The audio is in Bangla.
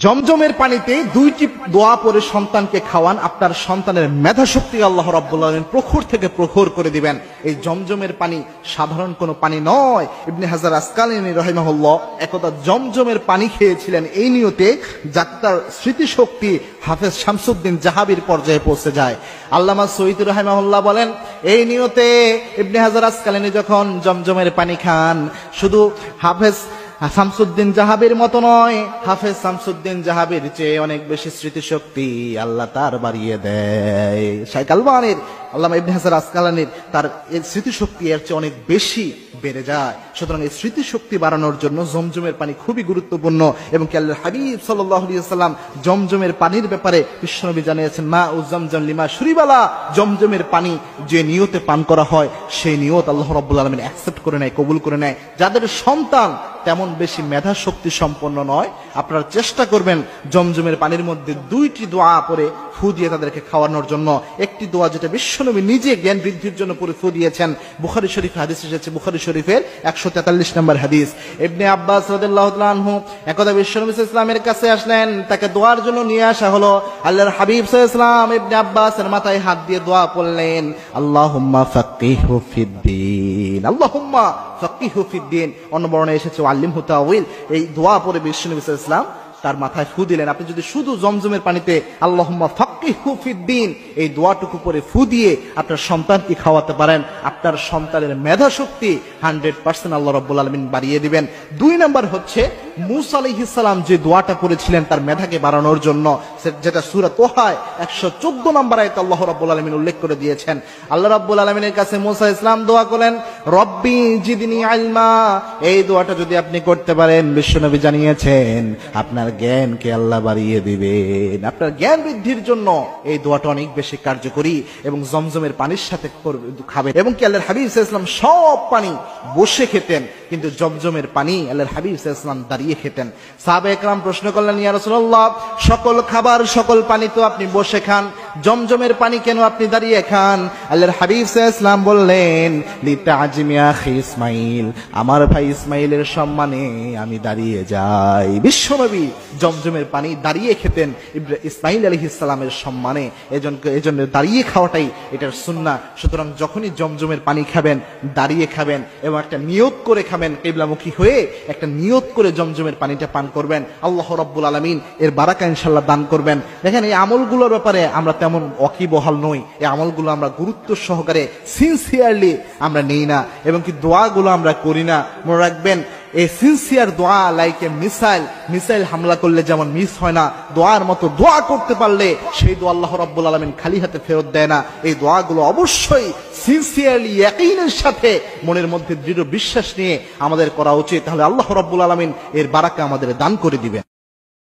জমজমের পানিতে দুইটি দোয়া পরে সন্তানকে খাওয়ান, আপনার সন্তানের মেধা শক্তি আল্লাহ রাব্বুল আলামিন প্রখর থেকে প্রখর করে দিবেন। এই জমজমের পানি সাধারণ কোনো পানি নয়। ইবনে হাজার আসকালানী রাহিমাহুল্লাহ একদা জমজমের পানি খেয়েছিলেন এই নিয়তে যাতে তার স্মৃতিশক্তি হাফেজ শামসুদ্দিন জাহাবির পর্যায়ে পৌঁছে যায়। আল্লামা সৈয়দ রাহিমাহুল্লাহ বলেন, এই নিয়তে ইবনে হাজার আসকালানী যখন জমজমের পানি খান, শুধু হাফেজ শামসুদ্দিন জাহাবির মতো নয়, হাফেজ শামসুদ্দিন জাহাবির চেয়ে অনেক বেশি স্মৃতিশক্তি আল্লাহ তার বাড়িয়ে দেয়। শাইখ আলবানীর, আল্লামা ইবনে হাজার আসকালানীর তার এই স্মৃতিশক্তি এর চেয়ে অনেক বেশি বেড়ে যায়। সুতরাং এই স্মৃতিশক্তি বাড়ানোর জন্য জমজমের পানি খুবই গুরুত্বপূর্ণ। এবং কি আল্লাহর হাবিব সাল্লাল্লাহু আলাইহি ওয়াসাল্লাম জমজমের পানির ব্যাপারে বিশ্বনবী জানিয়েছেন, মা উ জমজম লিমা শুরিবালা, জমজমের পানি যে নিয়তে পান করা হয় সেই নিয়ত আল্লাহ রাব্বুল আলামিন অ্যাকসেপ্ট করে নেয়, কবুল করে নেয়। যাদের সন্তান তেমন বেশি মেধা শক্তি সম্পন্ন নয়, আপনারা চেষ্টা করবেন জমজমের পানির মধ্যে দুইটি দোয়া পরে ফু দিয়ে তাদেরকে খাওয়ানোর জন্য। একটি দোয়া যেটা বিশ্বনবী নিজে জ্ঞান বৃদ্ধির জন্য পরে ফু দিয়েছেন, বুখারী শরীফ হাদিস এসেছে, বুখারী শরীফের 143 নম্বর হাদিস। ইবনে আব্বাস রাদিয়াল্লাহু তাআলা আনহু একদা বিশ্বনবী সাল্লাল্লাহু আলাইহি ওয়াসাল্লামের কাছে আসলেন, তাকে দোয়ার জন্য নিয়ে আসা হলো। আল্লাহর হাবিব সাল্লাল্লাহু আলাইহি ওয়াসাল্লাম ইবনে আব্বাসের মাথায় হাত দিয়ে দোয়া পড়লেন, আল্লাহুম্মা ফাক্কিহু ফিদ্দীন, আল্লাহুম্মা ফাক্কিহু ফিদ্দীন। অন্য বর্ণনায় এসেছে আল্লিমহু তাওয়িল। এই দোয়া পড়ে বিশ্বনবী সাল্লাল্লাহু আলাইহি ওয়াসাল্লাম তার মাথায় ফু দিলেন। আপনি যদি শুধু জমজমের পানিতে আল্লাহুম্মা ফাক্কিহু ফিদ্দীন এই দোয়াটুকু পরে ফু দিয়ে আপনার সন্তানকে খাওয়াতে পারেন, আপনার সন্তানের মেধা শক্তি 100% আল্লাহ রাব্বুল আলামিন বাড়িয়ে দিবেন। 2 নাম্বার হচ্ছে মূসা আলাইহিস সালাম যে দোয়াটা করেছিলেন তার মেধাকে বাড়ানোর জন্য, যেটা সূরা তোহায় 114 নম্বর আয়াতে আল্লাহ রাব্বুল আলামিন উল্লেখ করে দিয়েছেন। আল্লাহ রাব্বুল আলামিনের কাছে মূসা ইসলাম দোয়া করেন, রব্বি জিদনি ইলমা। এই দোয়াটা যদি আপনি করতে পারেন, বিশ্বনবী জানিয়েছেন আপনার জ্ঞানকে আল্লাহ বাড়িয়ে দিবেন। আপনার জ্ঞান বৃদ্ধির জন্য এই দোয়াটা অনেক বেশি কার্যকরী। এবং জমজমের পানির সাথে খাবেন। এবং কি আল্লাহর হাবিব সাল্লাল্লাহু আলাইহি ওয়াসাল্লাম সব পানি বসে খেতেন, কিন্তু জমজমের পানি আল্লাহর হাবিব সাল্লাল্লাহু আলাইহি ওয়াসাল্লাম দাঁড়িয়ে খেতেন। সাহাবায়ে কেরাম প্রশ্ন করলেন, ইয়া রাসূলুল্লাহ, সকল খাবার সকল পানি তো আপনি বসে খান, জমজমের পানি কেন আপনি দাঁড়িয়ে খান? আল্লাহর হাবিব সাল্লাল্লাহু আলাইহি ওয়াসাল্লাম বললেন, লিতাজিমি আখি ইসমাইল, আমার ভাই ইসমাইলের সম্মানে আমি দাঁড়িয়ে যাই। বিশ্বনবী জমজমের পানি দাঁড়িয়ে খেতেন ইসমাইল আলাইহিস সালামের সম্মানে। এজন্য দাঁড়িয়ে খাওয়াটাই এটার সুন্নাহ। সুতরাং যখনই জমজমের পানি খাবেন দাঁড়িয়ে খাবেন এবং একটা নিয়ত করে খাবেন, কিবলামুখী হয়ে একটা নিয়ত করে জমজমের পানিটা পান করবেন। আল্লাহ রাব্বুল আলামিন এর বারাকা ইনশাআল্লাহ দান করবেন। দেখেন, এই আমলগুলোর ব্যাপারে আমরা তেমন ওয়াকিবহাল নই। এই আমলগুলো আমরা গুরুত্ব সহকারে সিনসিয়ারলি আমরা নেই না, এবং কি দোয়াগুলো আমরা করি না। মনে রাখবেন, এই সিনসিয়ার দোয়া লাইক এ মিসাইল হামলা করলে যেমন মিস হয় না, দোয়ার মতো দোয়া করতে পারলে সেই দোয়া আল্লাহ রাব্বুল আলামিন খালি হাতে ফেরত দেয় না। এই দোয়াগুলো অবশ্যই সিনসিয়ারলি ইয়াকিনের সাথে মনের মধ্যে দৃঢ় বিশ্বাস নিয়ে আমাদের করা উচিত। তাহলে আল্লাহ রাব্বুল আলামিন এর বারাকা আমাদের দান করে দিবেন।